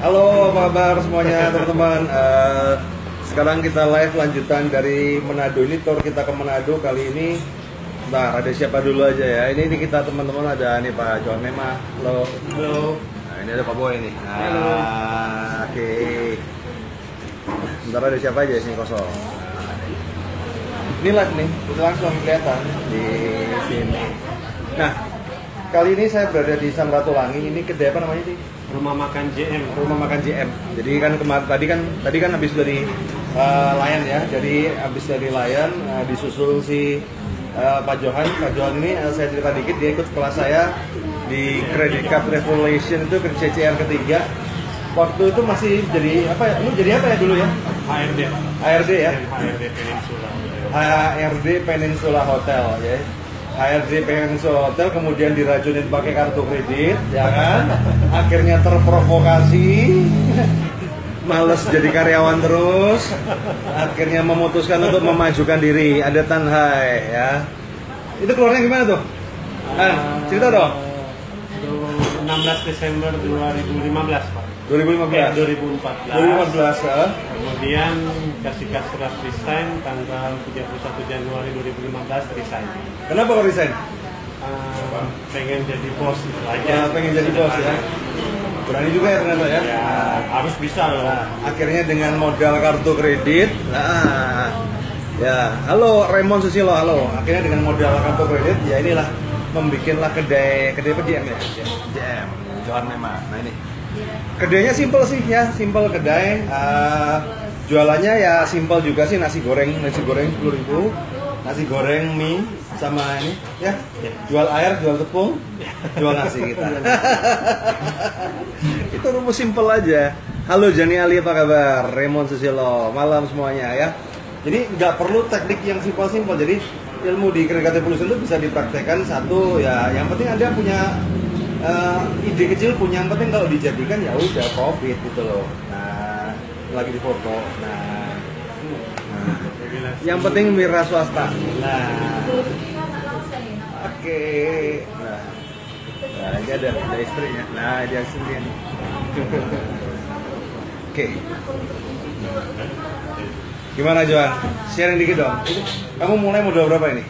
Halo, apa kabar semuanya teman-teman? Sekarang kita live lanjutan dari Manado. Ini tour kita ke Manado kali ini. Nah, ada siapa dulu aja ya? Ini kita teman-teman ada nih Pak John Mema. Halo. Halo. Nah, ini ada Pak Boy nih. Nah, halo. Oke. Bentar ada siapa aja sini kosong. Ini live nih, itu langsung kelihatan di sini. Nah, kali ini saya berada di Samratulangi. Ini kedai apa namanya sih? Rumah makan JM. Rumah makan JM. Jadi kan tadi kan habis dari Layan ya. Jadi habis dari Layan disusul si Pak Johan. Pak Johan ini saya cerita dikit, dia ikut kelas saya di Credit Card Revolution itu ke CCR ketiga. Waktu itu masih jadi apa ya? Lu jadi apa ya dulu ya? HRD. HRD ya. HRD Peninsula. HRD Peninsula Hotel ya. HRD Peninsula Hotel kemudian diracunin pakai kartu kredit, ya kan? Akhirnya terprovokasi, males jadi karyawan terus, akhirnya memutuskan untuk memajukan diri. Ada Tanhai, ya. Itu keluarnya gimana tuh? Cerita dong. 16 Desember 2015, Pak. 2015. 2014. 2014 ya. Kemudian kasih surat resign tanggal 31 Januari 2015 resign. Kenapa kok resign? Pengen jadi bos itu aja. Ya, pengen jadi bos ya. Berani juga ya ternyata ya. Ya, harus bisa loh. Nah, akhirnya dengan modal kartu kredit, ya, halo Raymond Susilo, halo. Akhirnya dengan modal kartu kredit, ya inilah membikinlah kedai PJM ya, JM, Johan Mema. Nah ini, kedainya simple sih ya, simple kedai. Jualannya ya simple juga sih, nasi goreng 10.000, nasi goreng mie sama ini ya, jual air, jual tepung, jual nasi kita. Itu rumus simple aja. Halo Jani Ali, apa kabar? Raymond Susilo, malam semuanya ya. Jadi nggak perlu teknik yang simpel-simpel. Jadi ilmu di Credit Card Revolution itu bisa dipraktekkan satu ya. Yang penting Anda punya ide kecil, punya yang penting kalau dijadikan ya udah profit gitu loh. Nah, lagi di foto. Nah, yang penting wira swasta. Nah, oke. Nah, ini ada istrinya. Nah, dia sendiri. Oke. Gimana Johan? Sharing dikit dong. Kamu mulai modal berapa ini?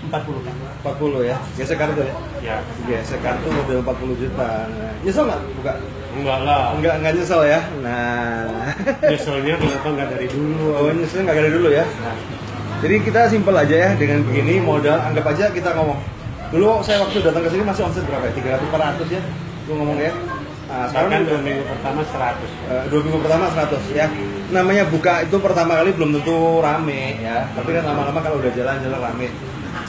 40, Pak. 40 ya? Gesek kartu ya? Ya. Gesek kartu modal 40 juta. Nah, nyesel nggak? Buka? Enggak lah. Enggak nyesel ya? Nah. Nyeselnya kenapa nggak dari dulu? Oh, nyeselnya nggak dari dulu ya? Nah. Jadi kita simpel aja ya dengan begini modal. Anggap aja kita ngomong. Dulu saya waktu datang ke sini masih omset berapa ya? 300-400 ya? Gue ngomong ya. Nah, sekarang 2 minggu pertama 100. 2 minggu pertama 100 ya. Namanya buka itu pertama kali belum tentu rame ya. Tapi kan lama-lama kalau udah jalan-jalan rame.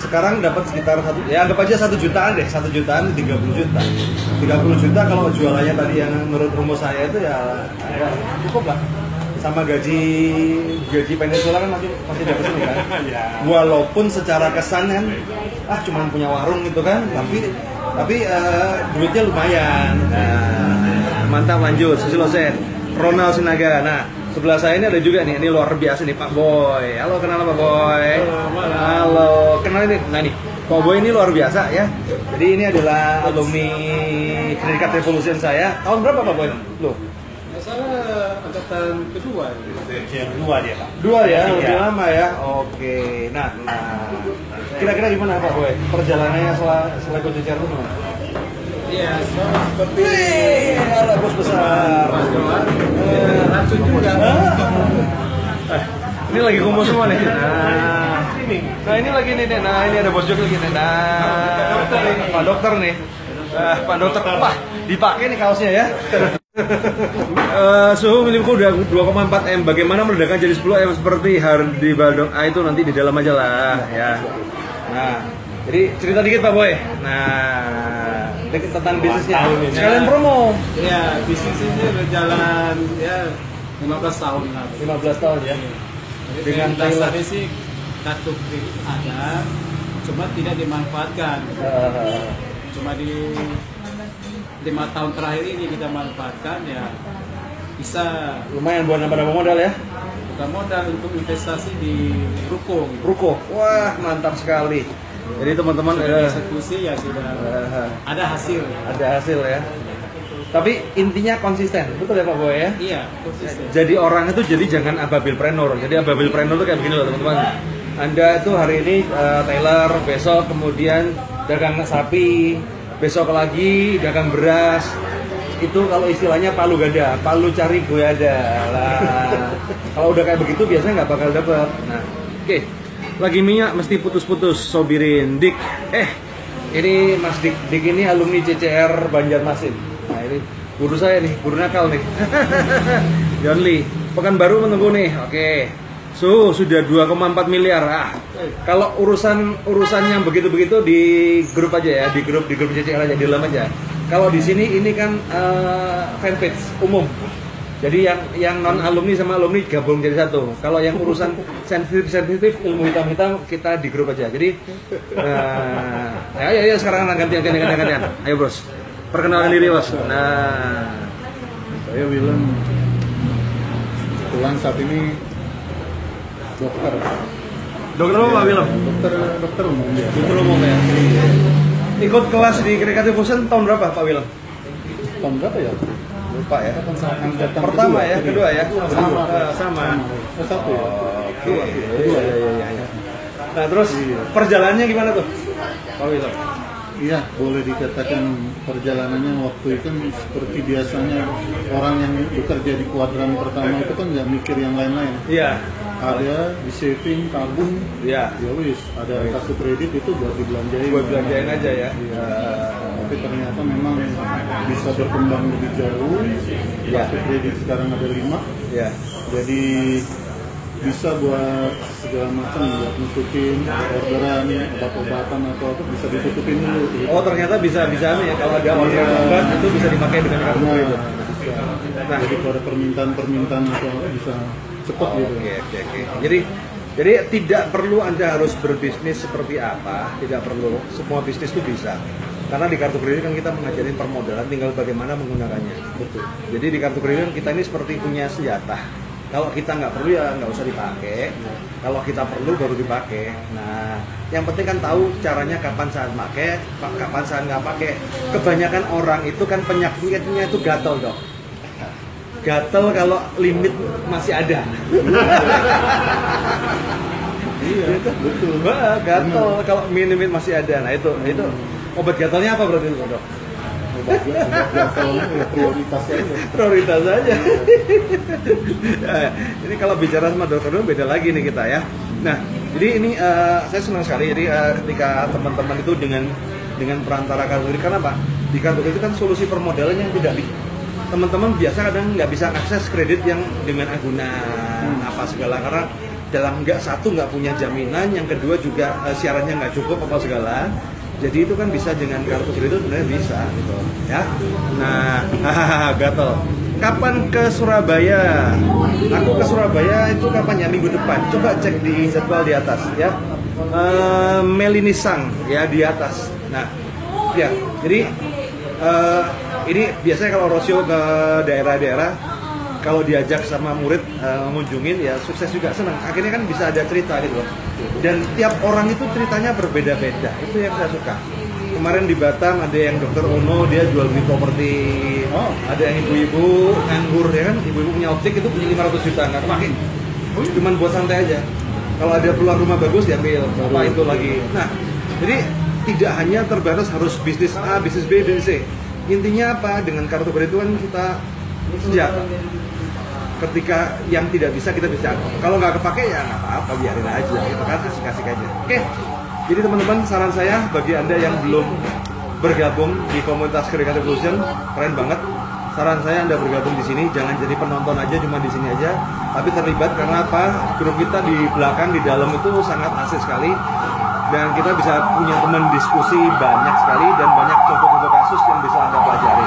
Sekarang dapat sekitar ya anggap aja 1 jutaan deh. 1 jutaan 30 juta. 30 juta kalau jualannya tadi yang menurut rumus saya itu ya cukup lah. Sama gaji Peninsula kan masih dapat ini kan. Ya. Walaupun secara kesan kan cuman punya warung gitu kan, tapi duitnya lumayan. Nah, mantap, lanjut. Susilo Sen, Ronald Sinaga. Nah, sebelah saya ini ada juga nih, ini luar biasa nih Pak Boy. Halo, kenal Pak Boy. Halo, kenal ini. Nah nih, Pak Boy ini luar biasa ya. Jadi ini adalah alumni Credit Card Revolution saya. Tahun berapa Pak Boy? Loh. Saya angkatan kedua. Dua dia, Pak. Dua ya, Tiga. lebih lama ya. Oke. Nah, kira-kira gimana Pak Boy? Perjalanannya setelah ikut CCR itu gimana? Iya, seperti Halo bos besar. racun juga. Ini lagi kumpul semua nih. Nah ini lagi nih. Nah ini ada bos Jok lagi nih. Nah, Pak Dokter nih. Pak Dokter, wah dipakai nih kaosnya ya. Suhu milikku udah 2,4 M. Bagaimana meledakan jadi 10 M seperti Hardy Baldong? Itu nanti di dalam aja lah ya. Nah, jadi cerita dikit Pak Boy. Nah, tentang bisnisnya. Sekalian promo. Iya, bisnis ini berjalan ya 15 tahun lah. 15 tahun ya. Jadi Dengan dasarnya sih kartu kredit ada, cuma tidak dimanfaatkan. Cuma di 5 tahun terakhir ini kita manfaatkan ya, bisa lumayan buat nambah modal ya. buka modal untuk investasi di ruko. Ruko, wah mantap sekali. Jadi teman-teman Sudah eksekusi ya sudah ada hasil. Ada hasil ya. Tapi intinya konsisten, betul ya Pak Boy ya? Iya, konsisten. Jadi orang itu jadi jangan ababilpreneur. Jadi ababilpreneur itu kayak begini loh teman-teman. Anda itu hari ini tailor, besok kemudian dagang sapi, besok lagi dagang beras. Itu kalau istilahnya palu gada, palu cari goyada lah. Kalau udah kayak begitu biasanya nggak bakal dapet. Nah, oke. Lagi minyak mesti putus-putus, sobirin. Dik, ini Mas Dik ini alumni CCR Banjarmasin. Nah ini guru saya nih, guru nakal nih. John Lee, Pekanbaru menunggu nih. Oke. Sudah 2,4 miliar. Kalau urusannya begitu-begitu di grup aja ya, di grup CCR aja, di dalam aja. Kalau di sini ini kan fanpage umum. Jadi yang non alumni sama alumni gabung jadi satu. Kalau yang urusan sensitif ilmu hitam kita di grup aja. Jadi ya sekarang gantian. Ayo bros, perkenalkan diri bos. Nah, saya Willem. Kebetulan saat ini dokter. Dokter apa Pak Willem? Dokter umum ya. Dokter umum ya. Ikut kelas di Creative Fusion tahun berapa Pak Willem? Tahun berapa ya? Lupa ya. Angkatan Pertama ya, kedua ya. Sama. Satu ya. Kedua. Ya. Nah terus perjalanannya gimana tuh Pak Willem? Iya, boleh dikatakan perjalanannya waktu itu seperti biasanya orang yang bekerja di kuadran pertama itu kan nggak mikir yang lain-lain. Iya. Ada di saving, tabung, Iya. ya wis, ada kartu kredit itu buat dibelanjain. Buat belanjain aja ya. Iya. Tapi ternyata memang bisa berkembang lebih jauh. Iya. Kartu kredit sekarang ada 5. Iya. Jadi bisa buat segala macam, buat nutupin orderan, obat-obatan atau apa bisa ditutupin dulu. Gitu. Oh ternyata bisa ya kalau ada orderan obat itu bisa dipakai dengan kartu Nah, kredit. bisa. Nah. Jadi kalau ada permintaan atau apa bisa cepat gitu. Oke. Jadi tidak perlu Anda harus berbisnis seperti apa, tidak perlu. Semua bisnis itu bisa. Karena di kartu kredit kan kita mengajarin permodalan, tinggal bagaimana menggunakannya. Betul. Jadi di kartu kredit kan kita ini seperti punya senjata. Kalau kita nggak perlu ya nggak usah dipakai. Kalau kita perlu baru dipakai. Nah, yang penting kan tahu caranya kapan saat pakai, kapan saat nggak pakai. Kebanyakan orang itu kan penyakitnya itu gatel dok. Gatel kalau limit masih ada. Iya, betul. Gatel kalau limit masih ada. Nah itu obat gatalnya apa berarti itu dok? Obat gatalnya ya prioritas aja. Prioritas aja. Ini kalau bicara sama dokter dulu beda lagi nih kita ya. Nah, jadi ini saya senang sekali. Jadi ketika teman-teman itu dengan perantara kartu kredit, karena apa? Di kartu kredit kan solusi permodalan yang tidak teman-teman biasa kadang nggak bisa akses kredit yang dengan agunan apa segala karena dalam satu nggak punya jaminan, yang kedua juga syaratnya nggak cukup apa segala. Jadi itu kan bisa dengan kartu kredit sebenarnya bisa gitu ya. Nah, gatel. Kapan ke Surabaya? Aku ke Surabaya itu kapan ya? Minggu depan. Coba cek di jadwal di atas ya. Melinisang ya di atas. Nah, ya. Jadi ini biasanya kalau Rosio ke daerah-daerah, kalau diajak sama murid ngunjungin ya sukses juga, senang. Akhirnya kan bisa ada cerita gitu loh. Dan tiap orang itu ceritanya berbeda-beda. Itu yang saya suka. Kemarin di Batam ada yang dokter Ono, dia jual beli properti. Ada yang ibu-ibu nganggur ya kan, ibu-ibu punya optik itu punya 500 juta nggak kepake. Cuman buat santai aja. Kalau ada peluang rumah bagus diambil. Apa itu lagi. Nah, jadi tidak hanya terbatas harus bisnis A, bisnis B, bisnis C. Intinya apa? Dengan kartu kredit itu kan kita senjata. Ketika yang tidak bisa kita bisa. Kalau nggak kepake ya nggak apa-apa, biarin aja. Gitu kan, kasih aja. Oke. Jadi teman-teman, saran saya bagi Anda yang belum bergabung di komunitas Creative Fusion, keren banget. Saran saya Anda bergabung di sini, jangan jadi penonton aja, cuma di sini aja, tapi terlibat. Karena apa? Grup kita di belakang, di dalam itu sangat asik sekali, dan kita bisa punya teman diskusi banyak sekali dan banyak contoh-contoh kasus yang bisa Anda pelajari.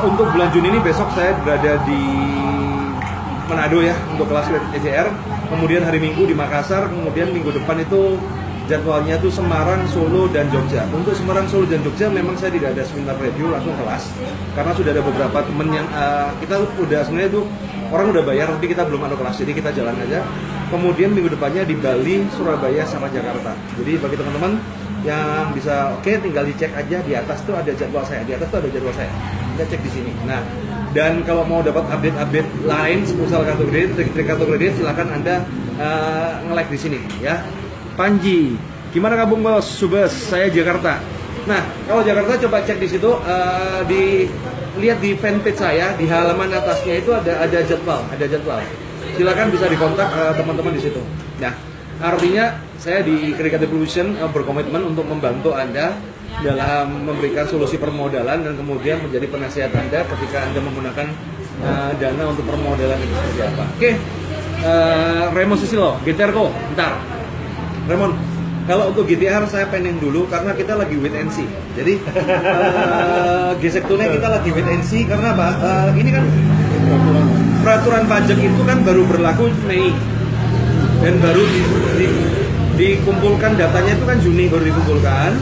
Untuk bulan Juni ini besok saya berada di Manado ya untuk kelas CCR, kemudian hari Minggu di Makassar, kemudian minggu depan itu jadwalnya tuh Semarang, Solo, dan Jogja. Untuk Semarang, Solo, dan Jogja memang saya tidak ada seminar review, langsung kelas. Karena sudah ada beberapa temen yang kita udah sebenarnya tuh orang udah bayar, tapi kita belum ada kelas, jadi kita jalan aja. Kemudian minggu depannya di Bali, Surabaya, sama Jakarta. Jadi bagi teman-teman, saran saya bagi Anda yang belum bergabung di komunitas Creative Fusion, keren banget. Saran saya Anda bergabung di sini, jangan jadi penonton aja, cuma di sini aja, tapi terlibat. Karena apa? Grup kita di belakang, di dalam itu sangat asik sekali, dan kita bisa punya teman diskusi banyak sekali, dan banyak contoh-contoh kasus yang bisa Anda pelajari. Untuk bulan Juni ini besok saya berada di Manado ya untuk kelas CCR, kemudian hari Minggu di Makassar, kemudian minggu depannya di Semarang, Solo, dan Jogja. yang bisa oke, tinggal dicek aja di atas tuh ada jadwal saya, kita cek di sini. Nah, dan kalau mau dapat update lain seputar kartu kredit, trik kartu kredit, silakan Anda nge-like di sini ya. Panji, gimana kampung bos? Subes, saya Jakarta. Nah, kalau Jakarta coba cek di situ, lihat di fanpage saya, di halaman atasnya itu ada jadwal. Silakan bisa dikontak teman-teman di situ. Nah, artinya saya di Credit Kartu Evolution berkomitmen untuk membantu Anda dalam memberikan solusi permodalan dan kemudian menjadi penasihat Anda ketika Anda menggunakan dana untuk permodalan itu seperti apa. Oke, Raymond Susilo, GTR kok, bentar. Raymond, kalau untuk GTR saya pending dulu karena kita lagi wait and see. Jadi gesek tunai kita lagi wait and see karena apa? Ini kan peraturan pajak itu kan baru berlaku Mei dan baru dikumpulkan datanya itu kan Juni baru dikumpulkan.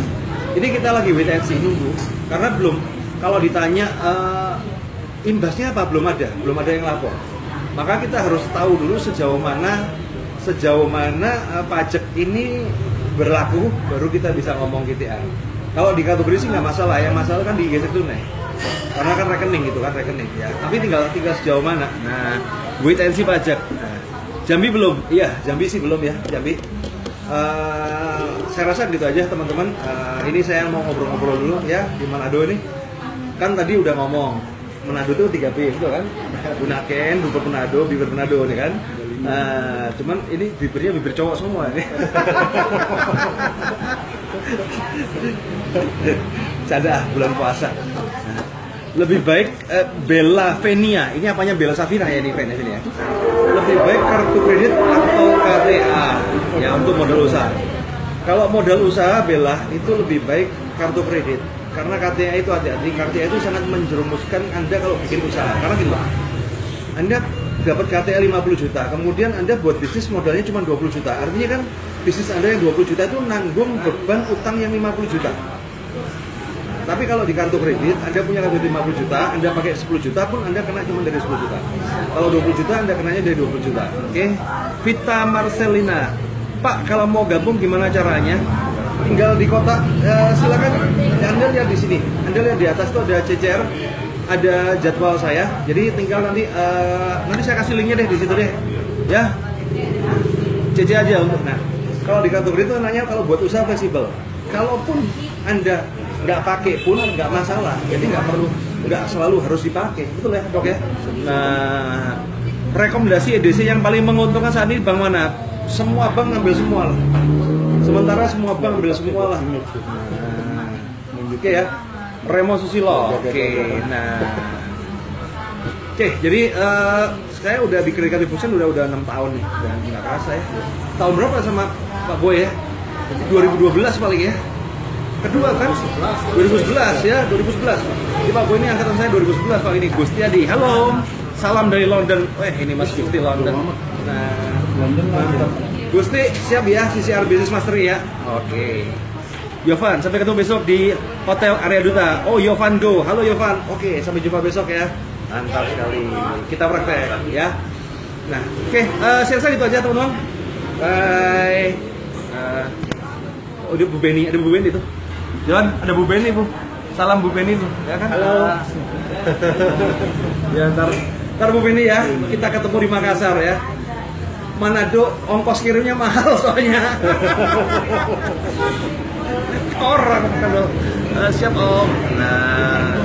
Ini kita lagi wait and see, nunggu karena belum, kalau ditanya imbasnya apa, belum ada yang lapor. Maka kita harus tahu dulu sejauh mana pajak ini berlaku, baru kita bisa ngomong GTR. Kalau di kartu kredit sih nggak masalah, yang masalah kan di gesek tunai karena kan rekening gitu kan, rekening ya. Tapi tinggal sejauh mana. Nah, wait and see pajak. Nah, Jambi belum? Iya, Jambi sih belum ya, Jambi. Saya rasa gitu aja teman-teman. Ini saya mau ngobrol-ngobrol dulu ya di Manado ini. Kan tadi udah ngomong Manado tuh 3B gitu kan. Bunaken, bubur Manado, bibir Manado nih kan. Cuman ini bibirnya bibir cowok semua nih. Canda bulan puasa. Lebih baik Bella Venia, ini apanya Bella Safira ya, ini Venia sini ya. Lebih baik kartu kredit atau KTA ya untuk modal usaha. Kalau modal usaha Bella itu lebih baik kartu kredit karena KTA itu hati-hati, KTA itu sangat menjerumuskan Anda kalau bikin usaha. Karena gitu, Anda dapat KTA 50 juta, kemudian Anda buat bisnis modalnya cuma 20 juta. Artinya kan bisnis Anda yang 20 juta itu nanggung beban utang yang 50 juta. Tapi kalau di kartu kredit, Anda punya kartu 50 juta, Anda pakai 10 juta pun Anda kena cuma dari 10 juta. Kalau 20 juta, Anda kenanya dari 20 juta. Oke? Vita Marcelina, Pak, kalau mau gabung gimana caranya? Tinggal di kotak, silakan. Anda lihat di sini, Anda lihat di atas tuh ada CCR, ada jadwal saya. Jadi tinggal nanti saya kasih linknya deh di situ deh, ya. CC aja untuk. Nah, kalau di kartu kredit itu nanya kalau buat usaha fleksibel. Kalaupun Anda nggak pakai pun nggak masalah, jadi nggak selalu harus dipakai, betul ya dok ya. Nah, rekomendasi EDC yang paling menguntungkan saat ini bank mana? Semua bank ngambil semua lah, sementara semua bank ngambil semua lah. Oke ya, Raymond Susilo. Oke, nah, jadi saya udah di Credit Kartu Evolution udah 6 tahun nih, dan nggak kerasa ya. Tahun berapa sama Pak Boy ya? 2012 paling ya. Kedua kan 2011 ya, 2011. Jadi Pak Boy ini angkatan saya 2011 Pak, ini Gustiadi. Halo, salam dari London. Ini Mas Gusti London. Nah, mantap. Gusti siap ya CCR Business Mastery ya. Oke. Yovan, sampai ketemu besok di Hotel Area Duta. Oh, Yovan go. Halo Yovan. Oke, sampai jumpa besok ya. Mantap sekali. Kita praktek ya. Nah, saya rasa gitu aja teman-teman. Bye. Ada Bu Beni itu. Jangan, ada Bu Beni Bu. Salam Bu Beni tuh, ya kan? Halo. Ya ntar Bu Beni ya, kita ketemu di Makassar ya. Manado ongkos kirimnya mahal soalnya. Orang kalau siap Om. Nah.